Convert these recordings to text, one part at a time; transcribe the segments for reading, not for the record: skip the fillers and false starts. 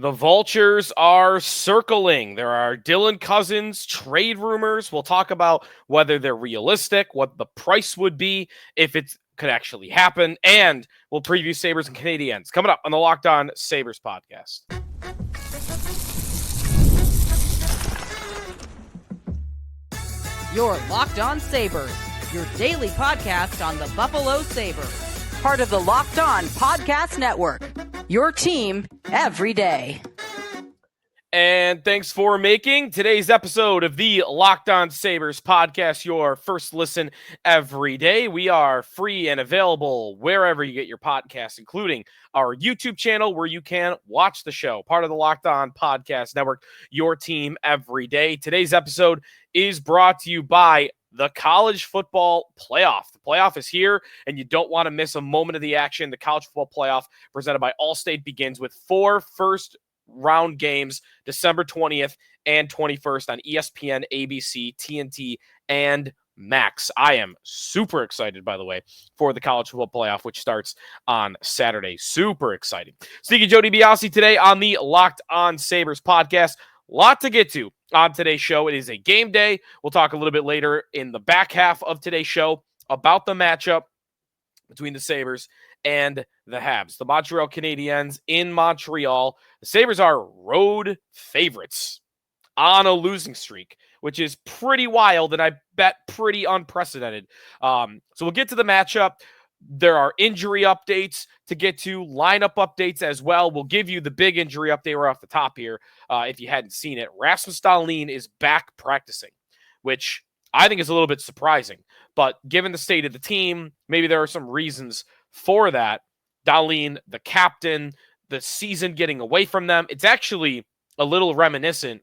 The Vultures are circling. There are Dylan Cozens trade rumors. We'll talk about whether they're realistic, what the price would be if it could actually happen, and we'll preview Sabres and Canadiens coming up on the Locked On Sabres podcast. You're Locked On Sabres, your daily podcast on the Buffalo Sabres. Part of the Locked On Podcast Network, your team every day. And thanks for making today's episode of the Locked On Sabres podcast your first listen every day. We are free and available wherever you get your podcasts, including our YouTube channel where you can watch the show. Part of the Locked On Podcast Network, your team every day. Today's episode is brought to you by the College Football Playoff. The playoff is here, and you don't want to miss a moment of the action. The College Football Playoff, presented by Allstate, begins with 4 first-round games, December 20th and 21st on ESPN, ABC, TNT, and Max. I am super excited, by the way, for the College Football Playoff, which starts on Saturday. Super excited. Sneaky Joe DiBiase today on the Locked On Sabres podcast. Lot to get to on today's show. It is a game day. We'll talk a little bit later in the back half of today's show about the matchup between the Sabres and the Habs. The Montreal Canadiens in Montreal. The Sabres are road favorites on a losing streak, which is pretty wild and I bet pretty unprecedented. So we'll get to the matchup. There are injury updates to get to, lineup updates as well. We'll give you the big injury update right off the top here if you hadn't seen it. Rasmus Dahlin is back practicing, which I think is a little bit surprising. But given the state of the team, maybe there are some reasons for that. Dahlin, the captain, the season getting away from them. It's actually a little reminiscent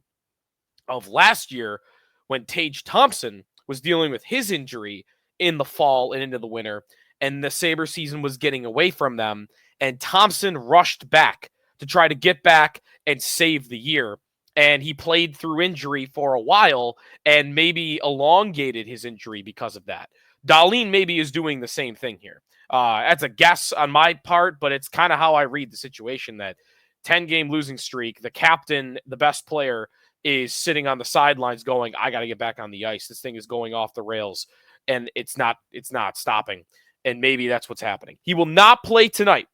of last year when Tage Thompson was dealing with his injury in the fall and into the winter, and the Sabres season was getting away from them, and Thompson rushed back to try to get back and save the year. And he played through injury for a while and maybe elongated his injury because of that. Dahlin maybe is doing the same thing here. That's a guess on my part, but it's kind of how I read the situation, that 10-game losing streak, the captain, the best player, is sitting on the sidelines going, I got to get back on the ice. This thing is going off the rails, and it's not stopping. And maybe that's what's happening. He will not play tonight.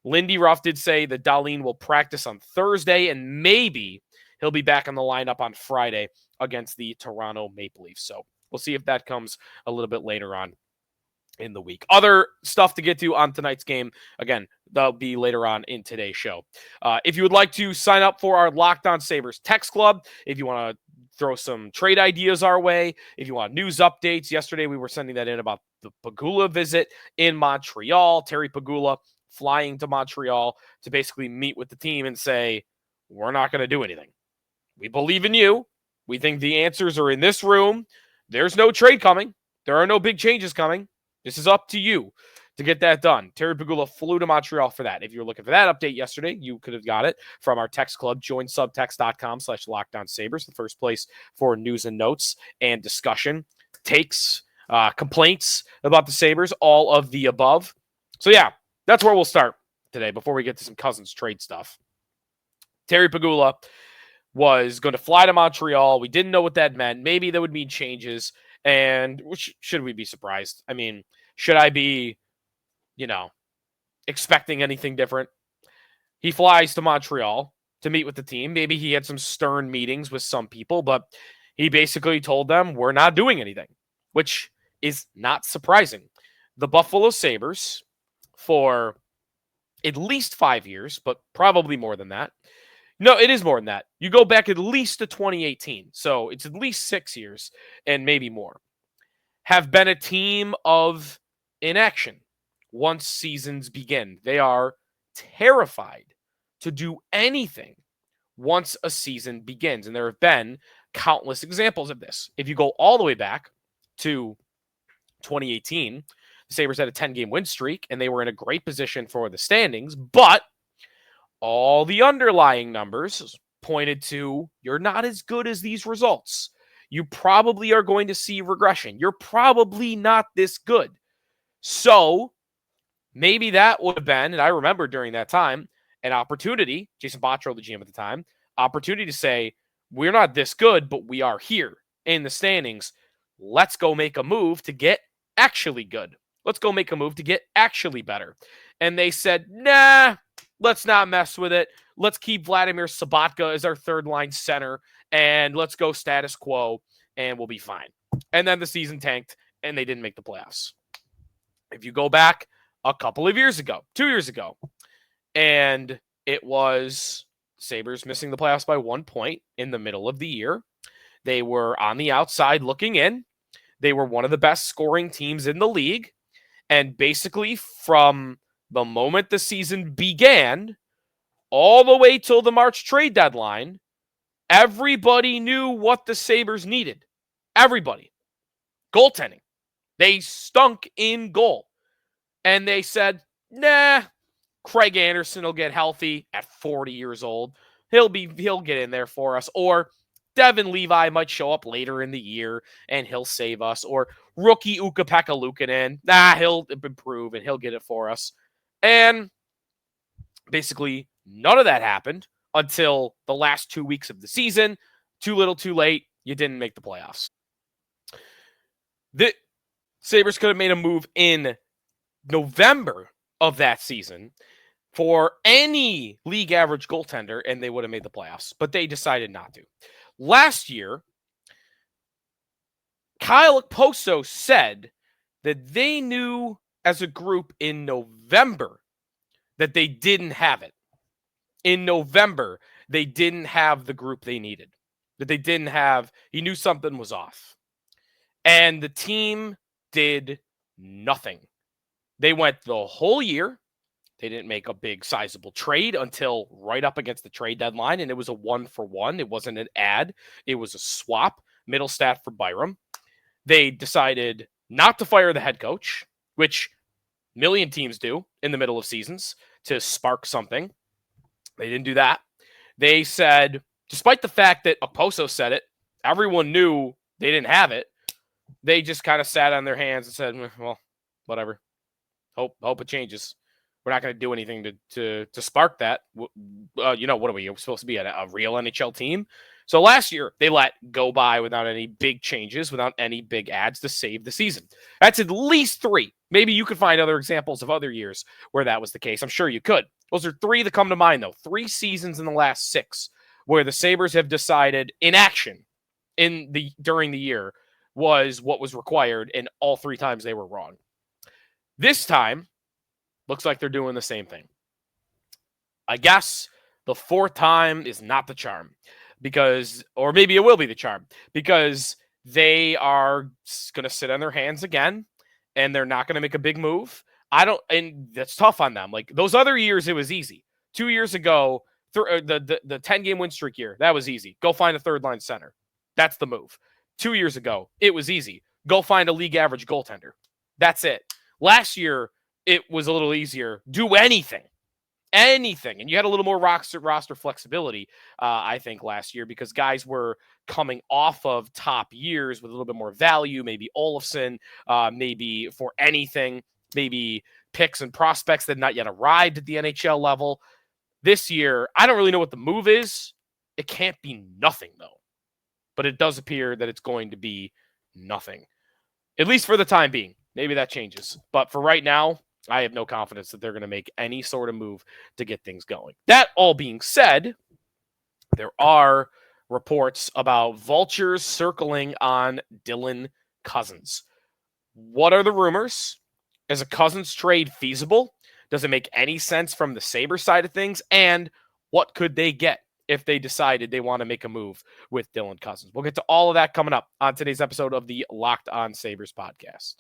Lindy Ruff did say that Dahlin will practice on Thursday, and maybe he'll be back on the lineup on Friday against the Toronto Maple Leafs. So we'll see if that comes a little bit later on in the week. Other stuff to get to on tonight's game, again, that'll be later on in today's show. If you would like to sign up for our Locked On Sabres text club, if you want to throw some trade ideas our way, if you want news updates. Yesterday, we were sending that in about the Pegula visit in Montreal. Terry Pegula flying to Montreal to basically meet with the team and say, we're not going to do anything. We believe in you. We think the answers are in this room. There's no trade coming. There are no big changes coming. This is up to you to get that done. Terry Pegula flew to Montreal for that. If you're looking for that update yesterday, you could have got it from our text club, joinsubtext.com/LockedOnSabres, the first place for news and notes and discussion, takes, complaints about the Sabres, all of the above. So yeah, that's where we'll start today before we get to some Cozens trade stuff. Terry Pegula was going to fly to Montreal. We didn't know what that meant. Maybe that would mean changes. And should we be surprised? I mean, should I be, expecting anything different? He flies to Montreal to meet with the team. Maybe he had some stern meetings with some people, but he basically told them, we're not doing anything, which is not surprising. The Buffalo Sabres, for at least 5 years, but probably more than that. No, it is more than that. You go back at least to 2018, so it's at least 6 years and maybe more, have been a team of inaction once seasons begin. They are terrified to do anything once a season begins, and there have been countless examples of this. If you go all the way back to 2018, the Sabres had a 10-game win streak, and they were in a great position for the standings, but all the underlying numbers pointed to, you're not as good as these results. You probably are going to see regression. You're probably not this good. So maybe that would have been, and I remember during that time, an opportunity, Jason Botterill, the GM at the time, opportunity to say, we're not this good, but we are here in the standings. Let's go make a move to get actually good. Let's go make a move to get actually better. And they said, nah, let's not mess with it. Let's keep Vladimir Sobotka as our third line center, and let's go status quo, and we'll be fine. And then the season tanked, and they didn't make the playoffs. If you go back a couple of years ago, 2 years ago, and it was Sabres missing the playoffs by 1 point in the middle of the year. They were on the outside looking in. They were one of the best scoring teams in the league. And basically from the moment the season began all the way till the March trade deadline, everybody knew what the Sabres needed. Everybody. Goaltending. They stunk in goal. And they said, nah, Craig Anderson will get healthy at 40 years old. He'll get in there for us. Or Devin Levi might show up later in the year and he'll save us. Or rookie Ukko-Pekka Luukkonen, he'll improve and he'll get it for us. And basically none of that happened until the last 2 weeks of the season. Too little, too late. You didn't make the playoffs. The Sabres could have made a move in November of that season for any league average goaltender, and they would have made the playoffs, but they decided not to. Last year, Kyle Okposo said that they knew as a group in November that they didn't have it. In November, they didn't have the group they needed. That they didn't have, he knew something was off. And the team did nothing. They went the whole year. They didn't make a big sizable trade until right up against the trade deadline, and it was a 1-for-1. It wasn't an ad. It was a swap, Middlestat for Byram. They decided not to fire the head coach, which a million teams do in the middle of seasons to spark something. They didn't do that. They said, despite the fact that Okposo said it, everyone knew they didn't have it. They just kind of sat on their hands and said, well, whatever. Hope it changes. We're not going to do anything to spark that. What are we? We're supposed to be a real NHL team. So last year, they let go by without any big changes, without any big ads to save the season. That's at least 3. Maybe you could find other examples of other years where that was the case. I'm sure you could. Those are 3 that come to mind, though. 3 seasons in the last 6 where the Sabres have decided inaction during the year was what was required, and all 3 times they were wrong. This time, looks like they're doing the same thing. I guess the 4th time is not the charm or maybe it will be the charm, because they are going to sit on their hands again and they're not going to make a big move. And that's tough on them. Like those other years, it was easy. 2 years ago, the 10-game win streak year, that was easy. Go find a third line center. That's the move. 2 years ago, it was easy. Go find a league average goaltender. That's it. Last year, it was a little easier. Do anything. And you had a little more roster flexibility, I think, last year, because guys were coming off of top years with a little bit more value. Maybe Olofsson, maybe for anything, maybe picks and prospects that had not yet arrived at the NHL level. This year, I don't really know what the move is. It can't be nothing, though. But it does appear that it's going to be nothing, at least for the time being. Maybe that changes. But for right now, I have no confidence that they're going to make any sort of move to get things going. That all being said, there are reports about Vultures circling on Dylan Cozens. What are the rumors? Is a Cozens trade feasible? Does it make any sense from the Sabres side of things? And what could they get if they decided they want to make a move with Dylan Cozens? We'll get to all of that coming up on today's episode of the Locked On Sabres podcast.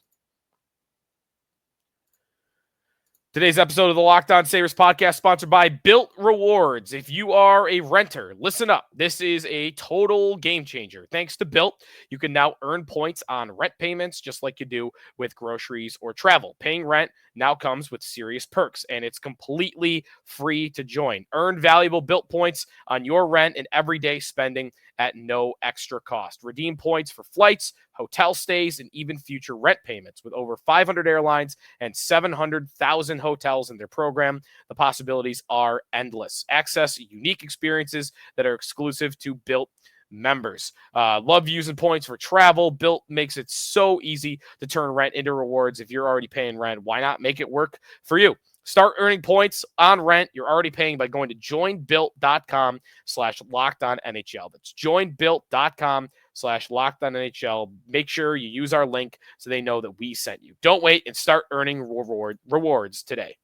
Today's episode of the Locked On Sabres podcast sponsored by Bilt Rewards. If you are a renter, listen up. This is a total game changer. Thanks to Bilt, you can now earn points on rent payments just like you do with groceries or travel. Paying rent now comes with serious perks, and it's completely free to join. Earn valuable Bilt points on your rent and everyday spending at no extra cost. Redeem points for flights, hotel stays, and even future rent payments. With over 500 airlines and 700,000 hotels in their program, the possibilities are endless. Access unique experiences that are exclusive to Bilt members. Love using points for travel. Bilt makes it so easy to turn rent into rewards. If you're already paying rent, why not make it work for you? Start earning points on rent you're already paying by going to joinbuilt.com/lockedonnhl. That's joinbuilt.com/lockedonnhl. Make sure you use our link so they know that we sent you. Don't wait and start earning rewards today.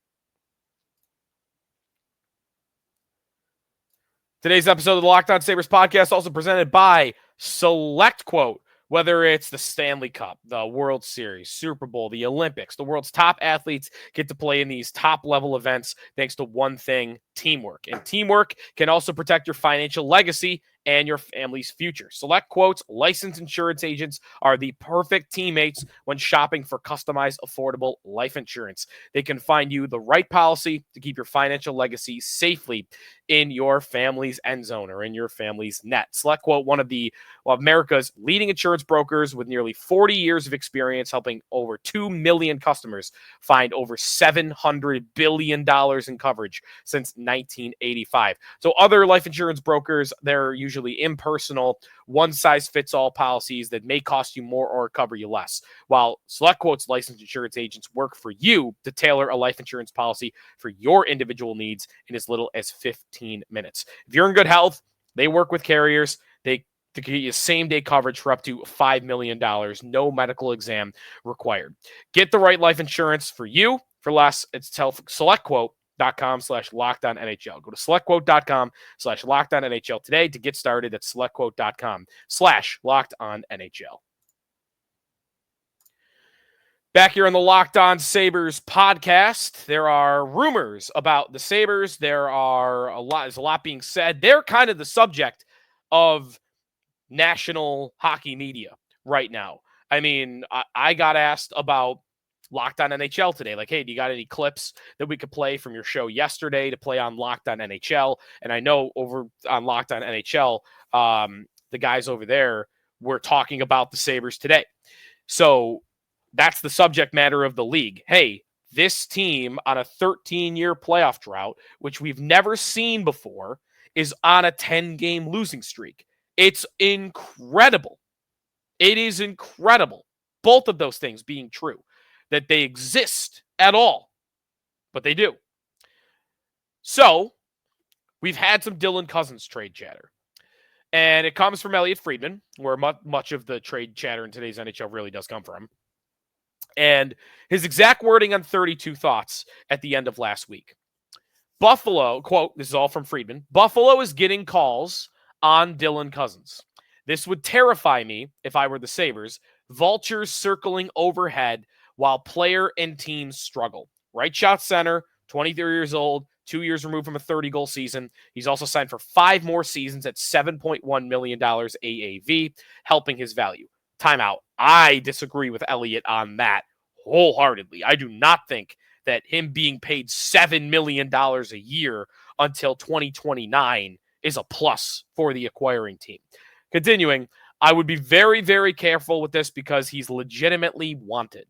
Today's episode of the Locked On Sabres podcast also presented by SelectQuote. Whether it's the Stanley Cup, the World Series, Super Bowl, the Olympics, the world's top athletes get to play in these top-level events thanks to one thing, teamwork. And teamwork can also protect your financial legacy and your family's future. SelectQuote's licensed insurance agents are the perfect teammates when shopping for customized, affordable life insurance. They can find you the right policy to keep your financial legacy safely in your family's end zone or in your family's net. SelectQuote, one of America's leading insurance brokers with nearly 40 years of experience, helping over 2 million customers find over $700 billion in coverage since 1985. So other life insurance brokers, they're usually impersonal, one-size-fits-all policies that may cost you more or cover you less, while SelectQuote's licensed insurance agents work for you to tailor a life insurance policy for your individual needs in as little as 15 minutes. If you're in good health, they work with carriers. They get you same-day coverage for up to $5 million, no medical exam required. Get the right life insurance for you for less. It's SelectQuote.com/LockedOnNHL. Go to SelectQuote.com/LockedOnNHL today to get started at SelectQuote.com/LockedOnNHL. Back here on the Locked On Sabres podcast, there are rumors about the Sabres. There's a lot being said. They're kind of the subject of national hockey media right now. I mean, I got asked about Locked On NHL today. Like, hey, do you got any clips that we could play from your show yesterday to play on Locked On NHL? And I know over on Locked On NHL, the guys over there were talking about the Sabres today. So that's the subject matter of the league. Hey, this team on a 13-year playoff drought, which we've never seen before, is on a 10-game losing streak. It's incredible. It is incredible. Both of those things being true, that they exist at all, but they do. So we've had some Dylan Cozens trade chatter, and it comes from Elliot Friedman, where much of the trade chatter in today's NHL really does come from. And his exact wording on 32 Thoughts at the end of last week. Buffalo, quote, this is all from Friedman, Buffalo is getting calls on Dylan Cozens. This would terrify me if I were the Sabres. Vultures circling overhead while player and team struggle. Right shot center, 23 years old, 2 years removed from a 30-goal season. He's also signed for 5 more seasons at $7.1 million AAV, helping his value. Timeout. I disagree with Elliott on that wholeheartedly. I do not think that him being paid $7 million a year until 2029 is a plus for the acquiring team. Continuing, I would be very, very careful with this because he's legitimately wanted.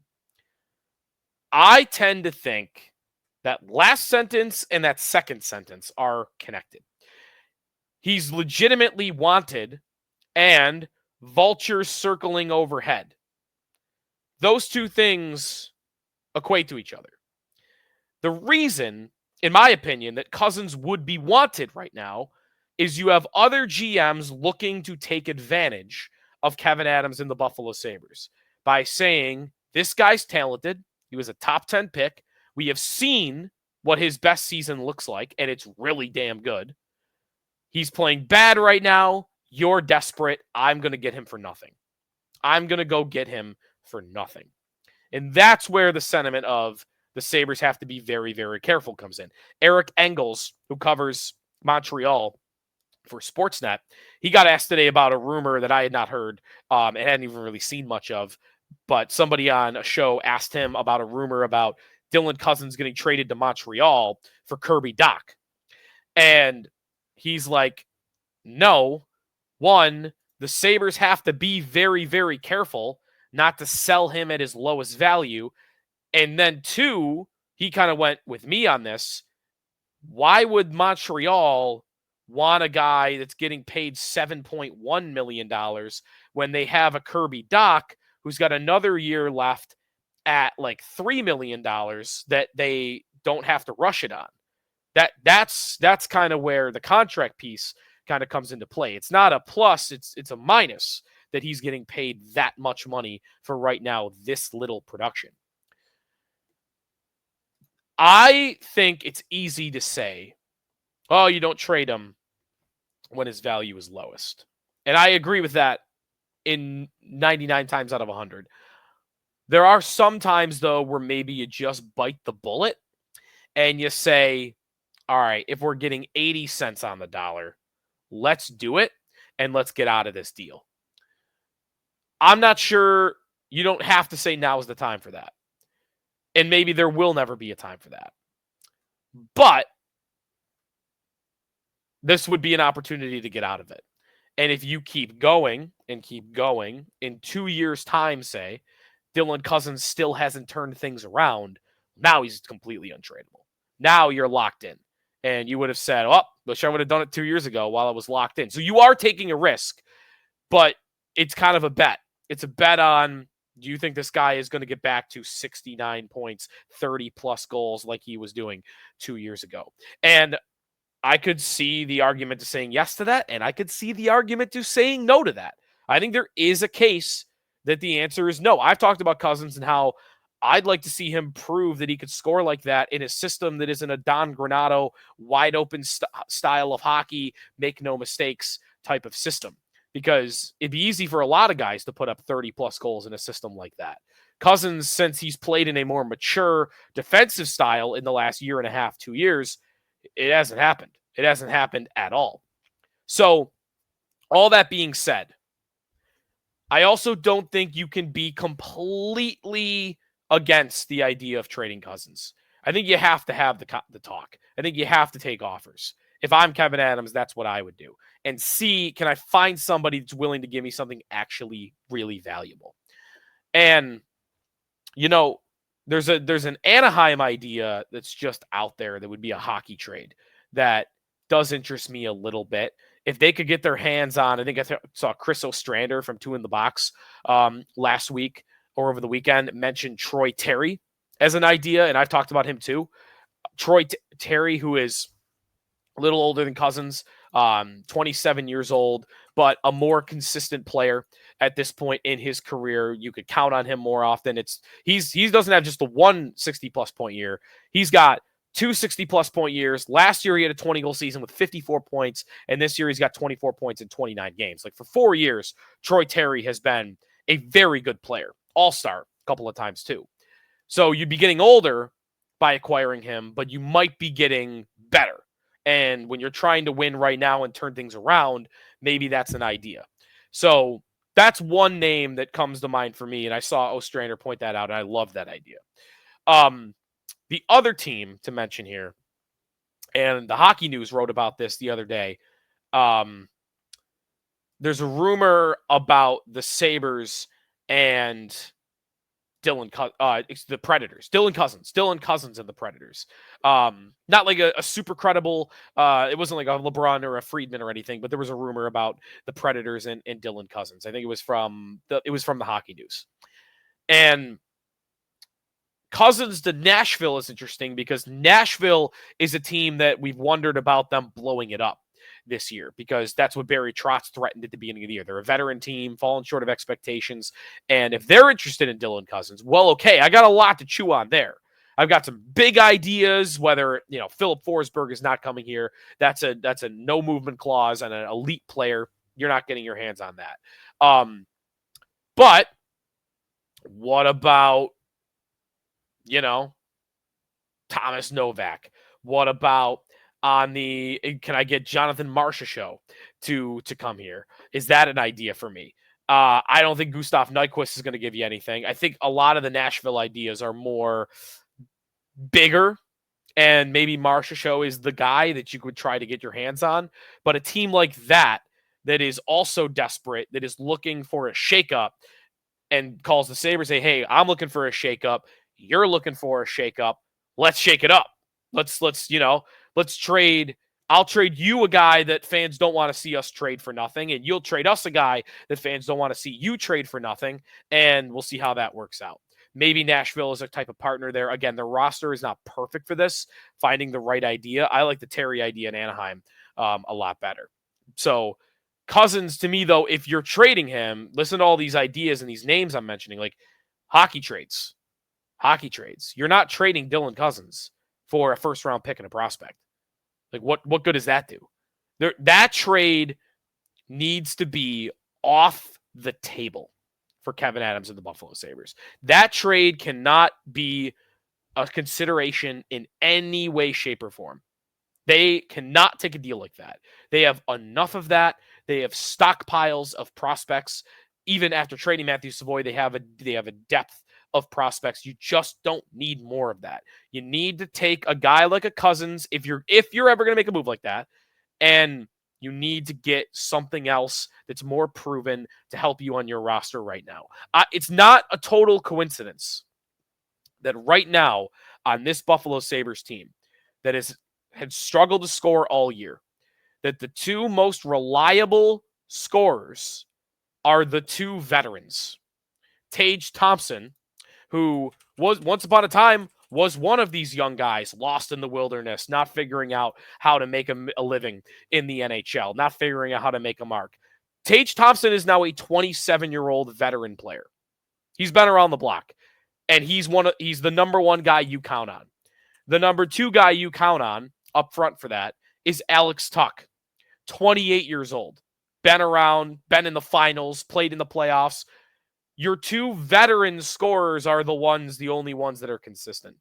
I tend to think that last sentence and that second sentence are connected. He's legitimately wanted and Vultures circling overhead. Those two things equate to each other. The reason, in my opinion, that Cozens would be wanted right now is you have other GMs looking to take advantage of Kevin Adams and the Buffalo Sabres by saying, this guy's talented. He was a top 10 pick. We have seen what his best season looks like, and it's really damn good. He's playing bad right now. You're desperate. I'm going to get him for nothing. I'm going to go get him for nothing. And that's where the sentiment of the Sabres have to be very, very careful comes in. Eric Engels, who covers Montreal for Sportsnet, he got asked today about a rumor that I had not heard and hadn't even really seen much of, but somebody on a show asked him about a rumor about Dylan Cozens getting traded to Montreal for Kirby Dach. And he's like, no. One, the Sabres have to be very, very careful not to sell him at his lowest value. And then two, he kind of went with me on this. Why would Montreal want a guy that's getting paid $7.1 million when they have a Kirby Dach who's got another year left at like $3 million that they don't have to rush it on? That's kind of where the contract piece kind of comes into play. It's not a plus, it's a minus that he's getting paid that much money for right now, this little production. I think it's easy to say, oh, you don't trade him when his value is lowest. And I agree with that in 99 times out of 100. There are some times, though, where maybe you just bite the bullet and you say, all right, if we're getting 80 cents on the dollar, let's do it and let's get out of this deal. I'm not sure. You don't have to say now is the time for that. And maybe there will never be a time for that. But this would be an opportunity to get out of it. And if you keep going and keep going, in 2 years' time, say, Dylan Cozens still hasn't turned things around, now he's completely untradeable. Now you're locked in. And you would have said, oh, wish I would have done it 2 years ago while I was locked in. So you are taking a risk, but it's kind of a bet. It's a bet on, do you think this guy is going to get back to 69 points, 30-plus goals like he was doing 2 years ago? And I could see the argument to saying yes to that, and I could see the argument to saying no to that. I think there is a case that the answer is no. I've talked about Cozens and how I'd like to see him prove that he could score like that in a system that isn't a Don Granato wide open style of hockey, make no mistakes type of system. Because it'd be easy for a lot of guys to put up 30-plus goals in a system like that. Cozens, since he's played in a more mature defensive style in the last year and a half, 2 years, it hasn't happened. It hasn't happened at all. So, all that being said, I also don't think you can be completely against the idea of trading Cozens. I think you have to have the talk. I think you have to take offers. If I'm Kevin Adams, that's what I would do. And see, can I find somebody that's willing to give me something actually really valuable? And, you know, there's an Anaheim idea that's just out there that would be a hockey trade that does interest me a little bit. If they could get their hands on, I think I saw Chris Ostrander from Two in the Box last week or over the weekend mentioned Troy Terry as an idea, and I've talked about him too. Troy Terry, who is a little older than Cozens, 27 years old, but a more consistent player at this point in his career. You could count on him more often. He doesn't have just the one 60-plus point year. He's got 2 60-plus point years. Last year, he had a 20-goal season with 54 points, and this year he's got 24 points in 29 games. Like, for 4 years, Troy Terry has been a very good player. All-star a couple of times, too. So you'd be getting older by acquiring him, but you might be getting better. And when you're trying to win right now and turn things around, maybe that's an idea. So that's one name that comes to mind for me, and I saw Ostrander point that out, and I love that idea. The other team to mention here, and the Hockey News wrote about this the other day, there's a rumor about the Sabres and the Predators. Dylan Cozens and the Predators. Not like a super credible, it wasn't like a LeBron or a Friedman or anything, but there was a rumor about the Predators and Dylan Cozens. I think it was from the Hockey News. And Cozens to Nashville is interesting because Nashville is a team that we've wondered about them blowing it up this year, because that's what Barry Trotz threatened at the beginning of the year. They're a veteran team, falling short of expectations. And if they're interested in Dylan Cozens, well, okay, I got a lot to chew on there. I've got some big ideas, whether, Philip Forsberg is not coming here. That's a no movement clause and an elite player. You're not getting your hands on that. But what about, Thomas Novak? What about can I get Jonathan Marchessault to come here? Is that an idea for me? I don't think Gustav Nyquist is going to give you anything. I think a lot of the Nashville ideas are more bigger, and maybe Marchessault is the guy that you could try to get your hands on. But a team like that is also desperate, that is looking for a shakeup, and calls the Sabres, say, hey, I'm looking for a shakeup. You're looking for a shakeup. Let's shake it up. Let's trade. I'll trade you a guy that fans don't want to see us trade for nothing, and you'll trade us a guy that fans don't want to see you trade for nothing, and we'll see how that works out. Maybe Nashville is a type of partner there. Again, the roster is not perfect for this, finding the right idea. I like the Terry idea in Anaheim a lot better. So Cozens, to me, though, if you're trading him, listen to all these ideas and these names I'm mentioning, like hockey trades. You're not trading Dylan Cozens for a first-round pick and a prospect. Like, what good does that do? That trade needs to be off the table for Kevyn Adams and the Buffalo Sabres. That trade cannot be a consideration in any way, shape, or form. They cannot take a deal like that. They have enough of that. They have stockpiles of prospects. Even after trading Matthew Savoy, they have a depth of prospects. You just don't need more of that. You need to take a guy like a Cozens if you're ever going to make a move like that, and you need to get something else that's more proven to help you on your roster right now. It's not a total coincidence that right now on this Buffalo Sabres team that had struggled to score all year, that the two most reliable scorers are the two veterans. Tage Thompson, who was once upon a time was one of these young guys lost in the wilderness, not figuring out how to make a living in the NHL, not figuring out how to make a mark. Tage Thompson is now a 27-year-old veteran player. He's been around the block, and he's the number one guy you count on. The number two guy you count on up front for that is Alex Tuch, 28 years old, been around, been in the finals, played in the playoffs. Your two veteran scorers are the only ones that are consistent.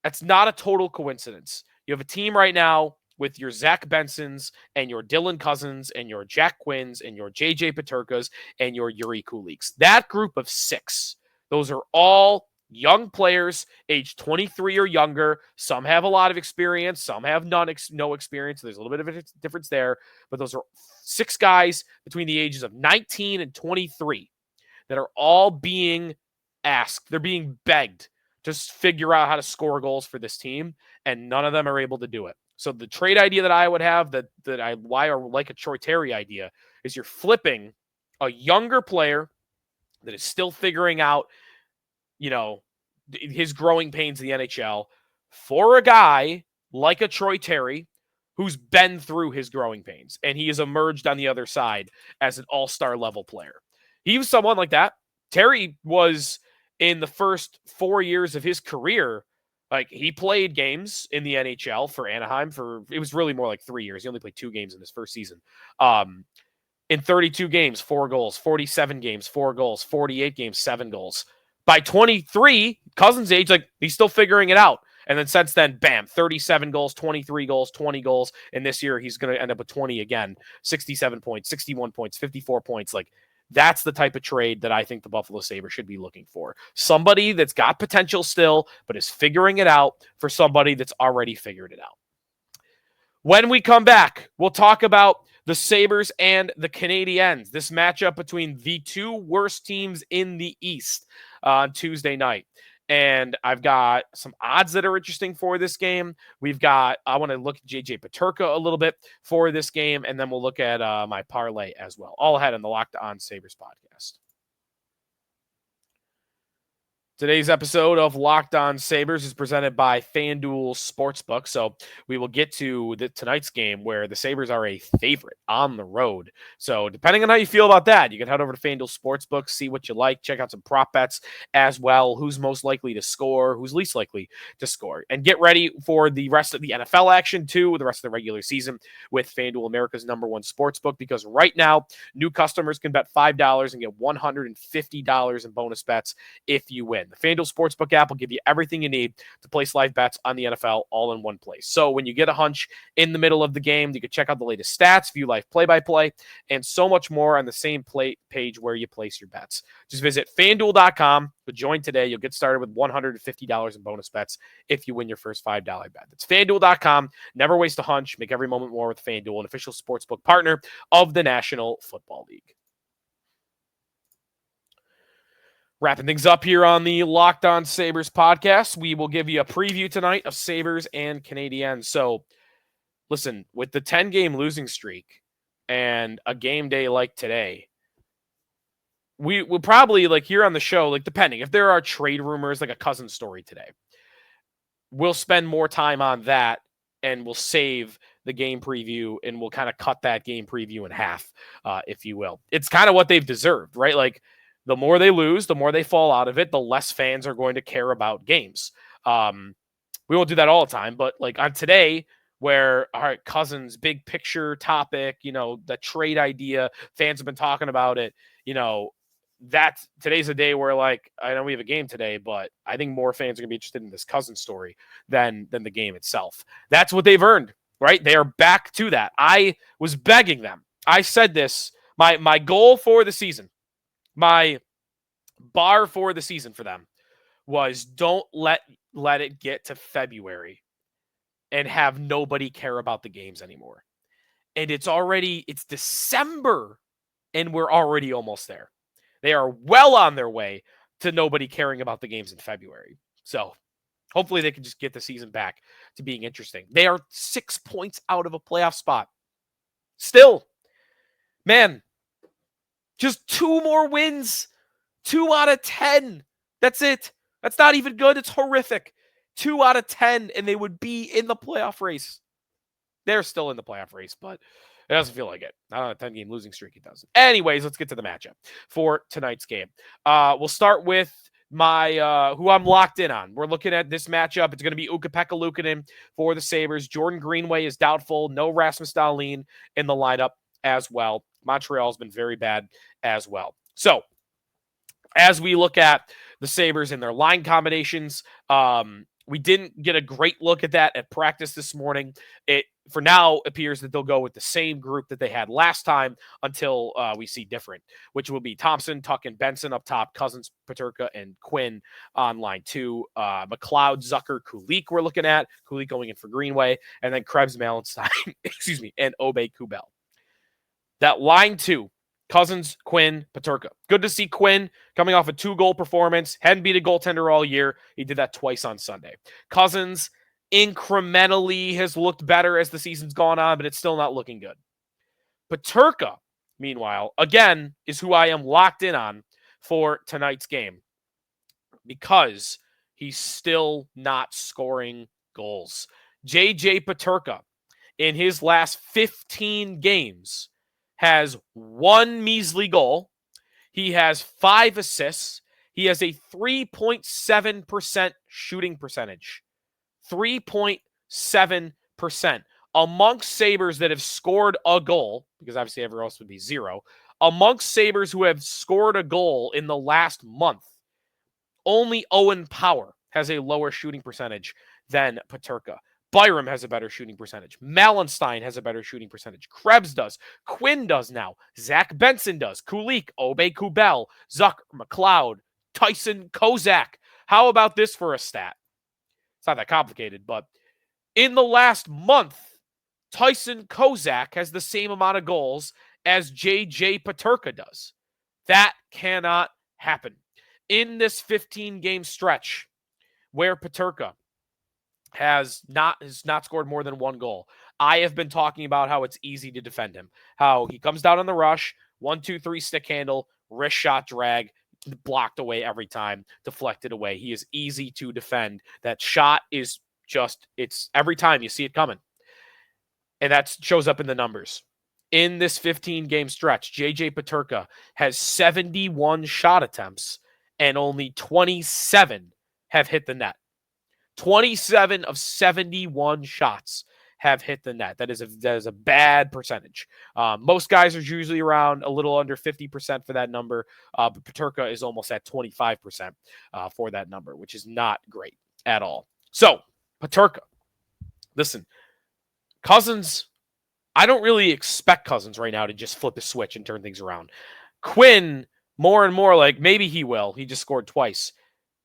That's not a total coincidence. You have a team right now with your Zach Bensons and your Dylan Cozens and your Jack Quinns and your JJ Peterkas and your Yuri Kuliks. That group of six, those are all young players, age 23 or younger. Some have a lot of experience. Some have no experience. There's a little bit of a difference there. But those are six guys between the ages of 19 and 23 that are all being asked. They're being begged to figure out how to score goals for this team, and none of them are able to do it. So the trade idea that I would have why I like a Troy Terry idea is you're flipping a younger player that is still figuring out, his growing pains in the NHL for a guy like a Troy Terry who's been through his growing pains, and he has emerged on the other side as an all-star level player. He was someone like that. Terry was in the first 4 years of his career, like he played games in the NHL for Anaheim it was really more like 3 years. He only played 2 games in his first season. In 32 games, 4 goals, 47 games, 4 goals, 48 games, 7 goals. By 23, Cozens' age, like he's still figuring it out. And then since then, bam, 37 goals, 23 goals, 20 goals. And this year he's going to end up with 20 again, 67 points, 61 points, 54 points. Like that's the type of trade that I think the Buffalo Sabres should be looking for. Somebody that's got potential still, but is figuring it out for somebody that's already figured it out. When we come back, we'll talk about the Sabres and the Canadiens. This matchup between the two worst teams in the East on Tuesday night. And I've got some odds that are interesting for this game. I want to look at JJ Peterka a little bit for this game, and then we'll look at my parlay as well. All ahead on the Locked On Sabres podcast. Today's episode of Locked On Sabres is presented by FanDuel Sportsbook. So we will get to tonight's game where the Sabres are a favorite on the road. So depending on how you feel about that, you can head over to FanDuel Sportsbook, see what you like, check out some prop bets as well. Who's most likely to score, who's least likely to score. And get ready for the rest of the NFL action too, the rest of the regular season with FanDuel, America's #1 sportsbook, because right now, new customers can bet $5 and get $150 in bonus bets if you win. The FanDuel Sportsbook app will give you everything you need to place live bets on the NFL all in one place. So when you get a hunch in the middle of the game, you can check out the latest stats, view live play-by-play, and so much more on the same page where you place your bets. Just visit FanDuel.com to join today. You'll get started with $150 in bonus bets if you win your first $5 bet. That's FanDuel.com. Never waste a hunch. Make every moment more with FanDuel, an official sportsbook partner of the National Football League. Wrapping things up here on the Locked On Sabres podcast, we will give you a preview tonight of Sabres and Canadiens. So, listen, with the 10-game losing streak and a game day like today, we will probably, like here on the show, like depending, if there are trade rumors, like a Cozens story today, we'll spend more time on that and we'll save the game preview and we'll kind of cut that game preview in half, if you will. It's kind of what they've deserved, right? Like, the more they lose, the more they fall out of it, the less fans are going to care about games. We won't do that all the time, but like on today, where, all right, Cozens, big picture topic, the trade idea, fans have been talking about it, today's a day where, like, I know we have a game today, but I think more fans are going to be interested in this Cozens story than the game itself. That's what they've earned, right? They are back to that. I was begging them. I said this, my goal for the season, my bar for the season for them was don't let it get to February and have nobody care about the games anymore. And it's December and we're already almost there. They are well on their way to nobody caring about the games in February. So hopefully they can just get the season back to being interesting. They are 6 points out of a playoff spot. Still, man, just 2 more wins. 2 out of 10. That's it. That's not even good. It's horrific. 2 out of 10, and they would be in the playoff race. They're still in the playoff race, but it doesn't feel like it. Not on a 10-game losing streak, it doesn't. Anyways, let's get to the matchup for tonight's game. We'll start with my who I'm locked in on. We're looking at this matchup. It's going to be Ukko-Pekka Luukkonen for the Sabres. Jordan Greenway is doubtful. No Rasmus Dahlin in the lineup as well. Montreal's been very bad as well. So, as we look at the Sabres and their line combinations, we didn't get a great look at that at practice this morning. It, for now, appears that they'll go with the same group that they had last time until we see different, which will be Thompson, Tuck, and Benson up top, Cozens, Peterka, and Quinn on line 2. McLeod, Zucker, Kulik we're looking at. Kulik going in for Greenway, and then Krebs, Malenstein, and Aube-Kubel. That line 2, Cozens, Quinn, Peterka. Good to see Quinn coming off a 2-goal performance. Hadn't beat a goaltender all year. He did that twice on Sunday. Cozens incrementally has looked better as the season's gone on, but it's still not looking good. Peterka, meanwhile, again, is who I am locked in on for tonight's game because he's still not scoring goals. JJ Peterka, in his last 15 games, has 1 measly goal. He has 5 assists. He has a 3.7% shooting percentage. 3.7%. Amongst Sabres that have scored a goal, because obviously everyone else would be 0, amongst Sabres who have scored a goal in the last month, only Owen Power has a lower shooting percentage than Peterka. Byram has a better shooting percentage. Malenstein has a better shooting percentage. Krebs does. Quinn does now. Zach Benson does. Kulik, Aube-Kubel, Zucker, McLeod, Tyson Kozak. How about this for a stat? It's not that complicated, but in the last month, Tyson Kozak has the same amount of goals as JJ Peterka does. That cannot happen. In this 15-game stretch where Peterka has not scored more than 1 goal, I have been talking about how it's easy to defend him. How he comes down on the rush, 1-2-3 stick handle, wrist shot drag, blocked away every time, deflected away. He is easy to defend. That shot is just, it's every time you see it coming. And that shows up in the numbers. In this 15-game stretch, JJ Peterka has 71 shot attempts and only 27 have hit the net. 27 of 71 shots have hit the net. That is a bad percentage. Most guys are usually around a little under 50% for that number, but Peterka is almost at 25% for that number, which is not great at all. So, Peterka, listen, Cozens, I don't really expect Cozens right now to just flip a switch and turn things around. Quinn, more and more like maybe he will. He just scored twice.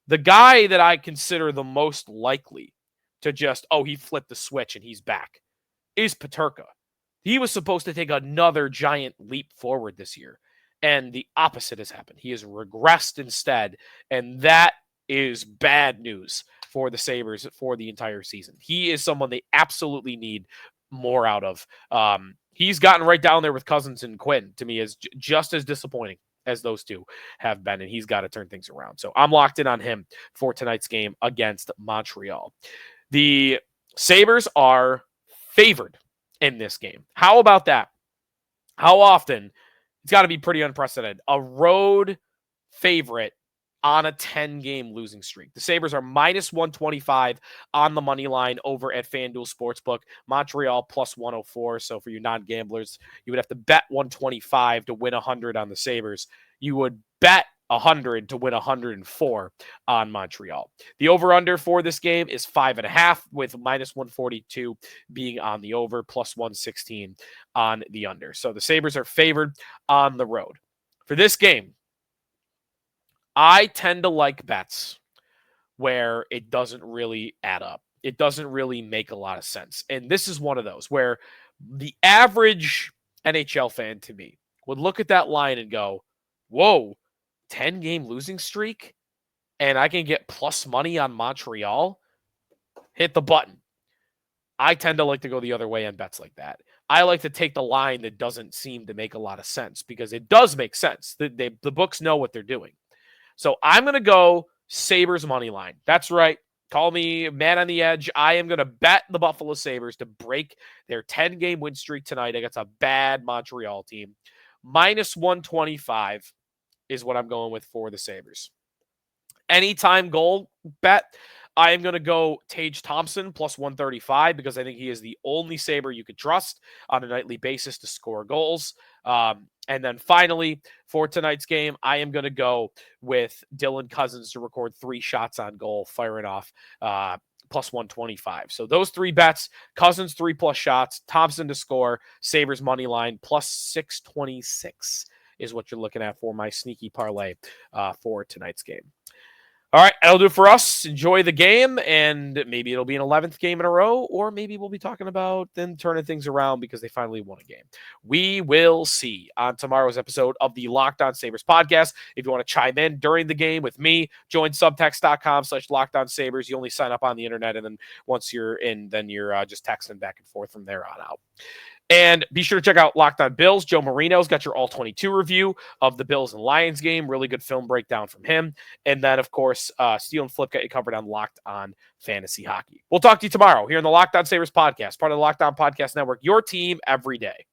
The guy that I consider the most likely to just, he flipped the switch and he's back, is Peterka. He was supposed to take another giant leap forward this year, and the opposite has happened. He has regressed instead, and that is bad news for the Sabres for the entire season. He is someone they absolutely need more out of. He's gotten right down there with Cozens and Quinn. To me, is just as disappointing as those two have been, and he's got to turn things around. So I'm locked in on him for tonight's game against Montreal. The Sabres are favored in this game. How about that? How often? It's got to be pretty unprecedented. A road favorite on a 10-game losing streak. The Sabres are minus 125 on the money line over at FanDuel Sportsbook. Montreal plus 104. So for you non-gamblers, you would have to bet 125 to win 100 on the Sabres. You would bet 100 to win 104 on Montreal. The over-under for this game is 5.5, with minus 142 being on the over, plus 116 on the under. So the Sabres are favored on the road. For this game, I tend to like bets where it doesn't really add up. It doesn't really make a lot of sense. And this is one of those where the average NHL fan, to me, would look at that line and go, whoa, 10-game losing streak, and I can get plus money on Montreal? Hit the button. I tend to like to go the other way on bets like that. I like to take the line that doesn't seem to make a lot of sense, because it does make sense. The books know what they're doing. So I'm going to go Sabres money line. That's right. Call me man on the edge. I am going to bet the Buffalo Sabres to break their 10-game win streak tonight against a bad Montreal team. Minus 125 is what I'm going with for the Sabres. Anytime goal bet, I am going to go Tage Thompson plus 135, because I think he is the only Sabre you could trust on a nightly basis to score goals. And then finally, for tonight's game, I am going to go with Dylan Cozens to record 3 shots on goal, firing off plus 125. So those 3 bets: Cozens 3+ shots, Thompson to score, Sabres money line plus 626 is what you're looking at for my sneaky parlay for tonight's game. All right, that'll do it for us. Enjoy the game, and maybe it'll be an 11th game in a row, or maybe we'll be talking about them turning things around because they finally won a game. We will see on tomorrow's episode of the Locked On Sabres podcast. If you want to chime in during the game with me, join subtext.com/LockedOnSabres. You only sign up on the internet, and then once you're in, then you're just texting back and forth from there on out. And be sure to check out Locked On Bills. Joe Marino's got your All-22 review of the Bills and Lions game. Really good film breakdown from him. And then, of course, Steele and Flip got you covered on Locked On Fantasy Hockey. We'll talk to you tomorrow here in the Locked On Sabres podcast, part of the Locked On Podcast Network, your team every day.